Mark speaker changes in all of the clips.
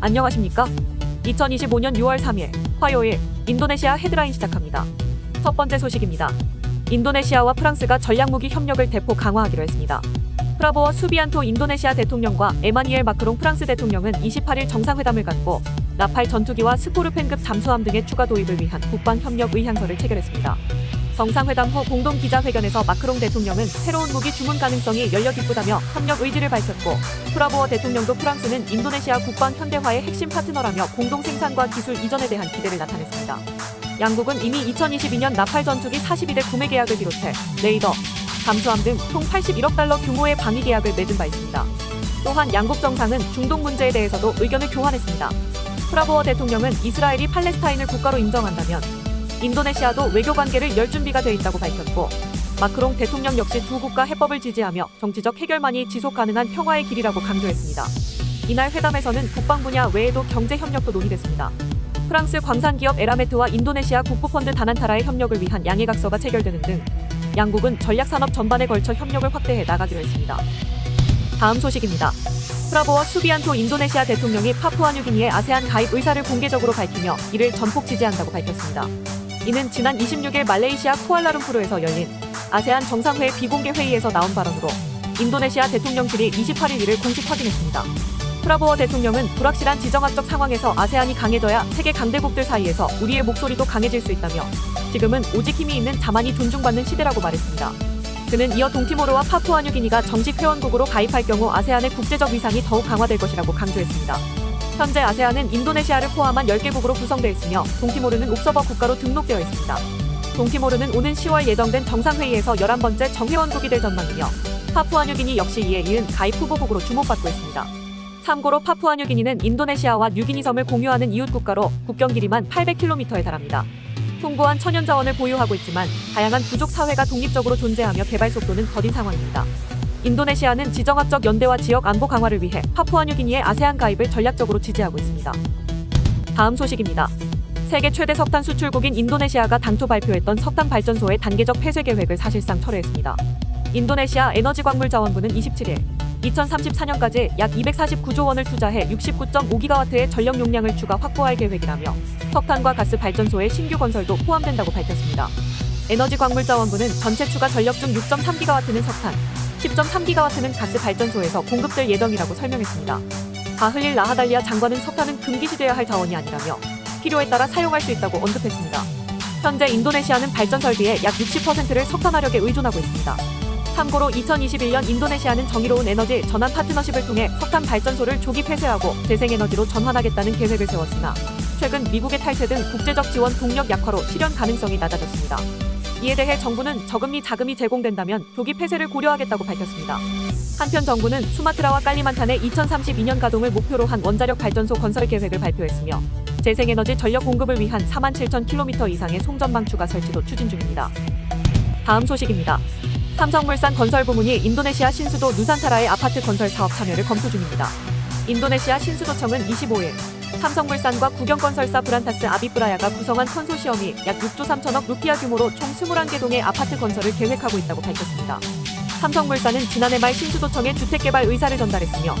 Speaker 1: 안녕하십니까? 2025년 6월 3일 화요일 인도네시아 헤드라인 시작합니다. 첫 번째 소식입니다. 인도네시아와 프랑스가 전략무기 협력을 대폭 강화하기로 했습니다. 프라보워 수비안토 인도네시아 대통령과 에마니엘 마크롱 프랑스 대통령은 28일 정상회담을 갖고 라팔 전투기와 스코르펜급 잠수함 등의 추가 도입을 위한 국방협력 의향서를 체결했습니다. 정상회담 후 공동기자회견에서 마크롱 대통령은 새로운 무기 주문 가능성이 열려 기쁘다며 협력 의지를 밝혔고, 프라보워 대통령도 프랑스는 인도네시아 국방 현대화의 핵심 파트너라며 공동 생산과 기술 이전에 대한 기대를 나타냈습니다. 양국은 이미 2022년 라팔 전투기 42대 구매 계약을 비롯해 레이더, 잠수함 등 총 81억 달러 규모의 방위 계약을 맺은 바 있습니다. 또한 양국 정상은 중동 문제에 대해서도 의견을 교환했습니다. 프라보워 대통령은 이스라엘이 팔레스타인을 국가로 인정한다면 인도네시아도 외교관계를 열 준비가 돼 있다고 밝혔고, 마크롱 대통령 역시 두 국가 해법을 지지하며 정치적 해결만이 지속 가능한 평화의 길이라고 강조했습니다. 이날 회담에서는 국방 분야 외에도 경제 협력도 논의됐습니다. 프랑스 광산기업 에라메트와 인도네시아 국부펀드 다난타라의 협력을 위한 양해각서가 체결되는 등 양국은 전략산업 전반에 걸쳐 협력을 확대해 나가기로 했습니다. 다음 소식입니다. 프라보워 수비안토 인도네시아 대통령이 파푸아뉴기니의 아세안 가입 의사를 공개적으로 밝히며 이를 전폭 지지한다고 밝혔습니다. 이는 지난 26일 말레이시아 쿠알라룸푸르에서 열린 아세안 정상회의 비공개 회의에서 나온 발언으로 인도네시아 대통령실이 28일 이를 공식 확인했습니다. 프라보워 대통령은 불확실한 지정학적 상황에서 아세안이 강해져야 세계 강대국들 사이에서 우리의 목소리도 강해질 수 있다며 지금은 오직 힘이 있는 자만이 존중받는 시대라고 말했습니다. 그는 이어 동티모르와 파푸아뉴기니가 정식 회원국으로 가입할 경우 아세안의 국제적 위상이 더욱 강화될 것이라고 강조했습니다. 현재 아세안은 인도네시아를 포함한 10개국으로 구성되어 있으며 동티모르는 옵서버 국가로 등록되어 있습니다. 동티모르는 오는 10월 예정된 정상회의에서 11번째 정회원국이 될 전망이며 파푸아뉴기니 역시 이에 이은 가입 후보국으로 주목받고 있습니다. 참고로 파푸아뉴기니는 인도네시아와 뉴기니 섬을 공유하는 이웃 국가로 국경 길이만 800km에 달합니다. 풍부한 천연자원을 보유하고 있지만 다양한 부족 사회가 독립적으로 존재하며 개발 속도는 더딘 상황입니다. 인도네시아는 지정학적 연대와 지역 안보 강화를 위해 파푸아뉴기니의 아세안 가입을 전략적으로 지지하고 있습니다. 다음 소식입니다. 세계 최대 석탄 수출국인 인도네시아가 당초 발표했던 석탄 발전소의 단계적 폐쇄 계획을 사실상 철회했습니다. 인도네시아 에너지광물자원부는 27일 2034년까지 약 249조 원을 투자해 69.5기가와트의 전력 용량을 추가 확보할 계획이라며 석탄과 가스 발전소의 신규 건설도 포함된다고 밝혔습니다. 에너지광물자원부는 전체 추가 전력 중 6.3기가와트는 석탄, 10.3기가와트는 가스 발전소에서 공급될 예정이라고 설명했습니다. 바흐릴 라하달리아 장관은 석탄은 금기시돼야 할 자원이 아니라며 필요에 따라 사용할 수 있다고 언급했습니다. 현재 인도네시아는 발전 설비의 약 60%를 석탄화력에 의존하고 있습니다. 참고로 2021년 인도네시아는 정의로운 에너지 전환 파트너십을 통해 석탄 발전소를 조기 폐쇄하고 재생에너지로 전환하겠다는 계획을 세웠으나 최근 미국의 탈퇴 등 국제적 지원 동력 약화로 실현 가능성이 낮아졌습니다. 이에 대해 정부는 저금리 자금이 제공된다면 조기 폐쇄를 고려하겠다고 밝혔습니다. 한편 정부는 수마트라와 깔리만탄의 2032년 가동을 목표로 한 원자력 발전소 건설 계획을 발표했으며 재생에너지 전력 공급을 위한 47,000km 이상의 송전망 추가 설치도 추진 중입니다. 다음 소식입니다. 삼성물산 건설 부문이 인도네시아 신수도 누산타라의 아파트 건설 사업 참여를 검토 중입니다. 인도네시아 신수도청은 25일 삼성물산과 국영건설사 브란타스 아비프라야가 구성한 컨소시엄이 약 6조 3천억 루피아 규모로 총 21개 동의 아파트 건설을 계획하고 있다고 밝혔습니다. 삼성물산은 지난해 말 신수도청에 주택개발 의사를 전달했으며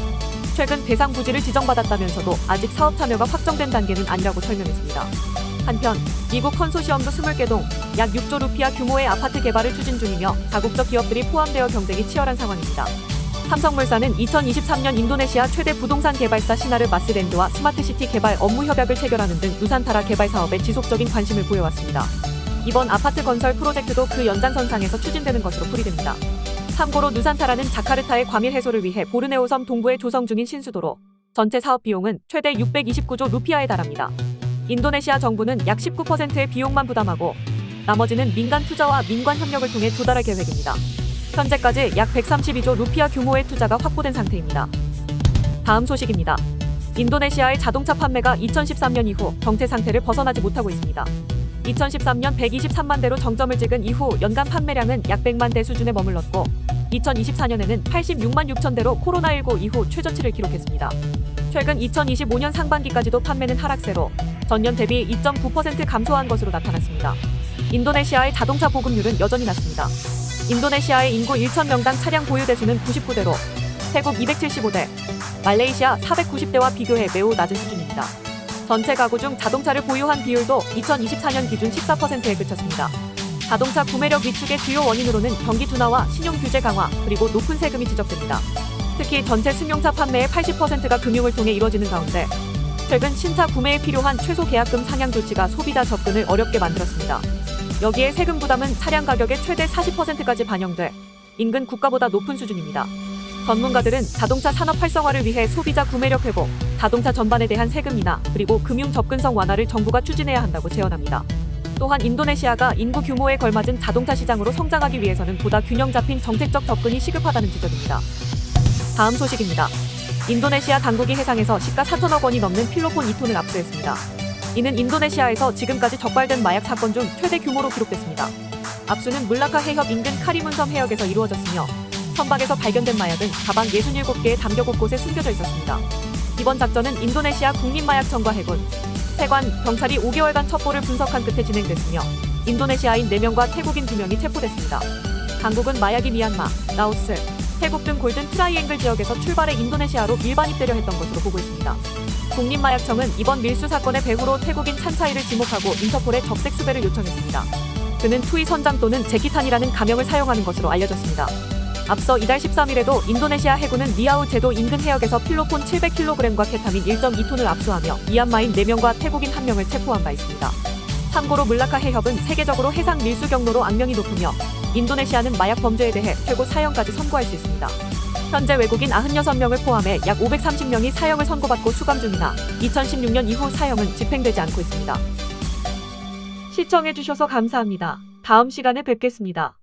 Speaker 1: 최근 대상 부지를 지정받았다면서도 아직 사업 참여가 확정된 단계는 아니라고 설명했습니다. 한편 미국 컨소시엄도 20개 동 약 6조 루피아 규모의 아파트 개발을 추진 중이며 다국적 기업들이 포함되어 경쟁이 치열한 상황입니다. 삼성물산은 2023년 인도네시아 최대 부동산 개발사 시나르 마스랜드와 스마트시티 개발 업무 협약을 체결하는 등 누산타라 개발 사업에 지속적인 관심을 보여왔습니다. 이번 아파트 건설 프로젝트도 그 연장선상에서 추진되는 것으로 풀이됩니다. 참고로 누산타라는 자카르타의 과밀 해소를 위해 보르네오 섬 동부에 조성 중인 신수도로 전체 사업 비용은 최대 629조 루피아에 달합니다. 인도네시아 정부는 약 19%의 비용만 부담하고 나머지는 민간 투자와 민관 협력을 통해 조달할 계획입니다. 현재까지 약 132조 루피아 규모의 투자가 확보된 상태입니다. 다음 소식입니다. 인도네시아의 자동차 판매가 2013년 이후 정체 상태를 벗어나지 못하고 있습니다. 2013년 123만 대로 정점을 찍은 이후 연간 판매량은 약 100만 대 수준에 머물렀고 2024년에는 86만 6천 대로 코로나19 이후 최저치를 기록했습니다. 최근 2025년 상반기까지도 판매는 하락세로 전년 대비 2.9% 감소한 것으로 나타났습니다. 인도네시아의 자동차 보급률은 여전히 낮습니다. 인도네시아의 인구 1,000명당 차량 보유 대수는 99대로 태국 275대, 말레이시아 490대와 비교해 매우 낮은 수준입니다. 전체 가구 중 자동차를 보유한 비율도 2024년 기준 14%에 그쳤습니다. 자동차 구매력 위축의 주요 원인으로는 경기 둔화와 신용 규제 강화, 그리고 높은 세금이 지적됩니다. 특히 전체 승용차 판매의 80%가 금융을 통해 이뤄지는 가운데 최근 신차 구매에 필요한 최소 계약금 상향 조치가 소비자 접근을 어렵게 만들었습니다. 여기에 세금 부담은 차량 가격의 최대 40%까지 반영돼 인근 국가보다 높은 수준입니다. 전문가들은 자동차 산업 활성화를 위해 소비자 구매력 회복, 자동차 전반에 대한 세금 인하, 그리고 금융 접근성 완화를 정부가 추진해야 한다고 제언합니다. 또한 인도네시아가 인구 규모에 걸맞은 자동차 시장으로 성장하기 위해서는 보다 균형 잡힌 정책적 접근이 시급하다는 지적입니다. 다음 소식입니다. 인도네시아 당국이 해상에서 시가 4천억 원이 넘는 필로폰 2톤을 압수했습니다. 이는 인도네시아에서 지금까지 적발된 마약 사건 중 최대 규모로 기록됐습니다. 압수는 물라카 해협 인근 카리문섬 해역에서 이루어졌으며 선박에서 발견된 마약은 가방 67개의 담겨 곳곳에 숨겨져 있었습니다. 이번 작전은 인도네시아 국립마약청과 해군, 세관, 경찰이 5개월간 첩보를 분석한 끝에 진행됐으며 인도네시아인 4명과 태국인 2명이 체포됐습니다. 당국은 마약이 미얀마, 라오스, 태국 등 골든 트라이앵글 지역에서 출발해 인도네시아로 일반 입대려 했던 것으로 보고 있습니다. 국립마약청은 이번 밀수 사건의 배후로 태국인 찬차이를 지목하고 인터폴에 적색 수배를 요청했습니다. 그는 투이 선장 또는 제키탄이라는 가명을 사용하는 것으로 알려졌습니다. 앞서 이달 13일에도 인도네시아 해군은 리아우 제도 인근 해역에서 필로폰 700kg과 케타민 1.2톤을 압수하며 미얀마인 4명과 태국인 1명을 체포한 바 있습니다. 참고로 물라카 해협은 세계적으로 해상 밀수 경로로 악명이 높으며 인도네시아는 마약 범죄에 대해 최고 사형까지 선고할 수 있습니다. 현재 외국인 96명을 포함해 약 530명이 사형을 선고받고 수감 중이나 2016년 이후 사형은 집행되지 않고 있습니다. 시청해주셔서 감사합니다. 다음 시간에 뵙겠습니다.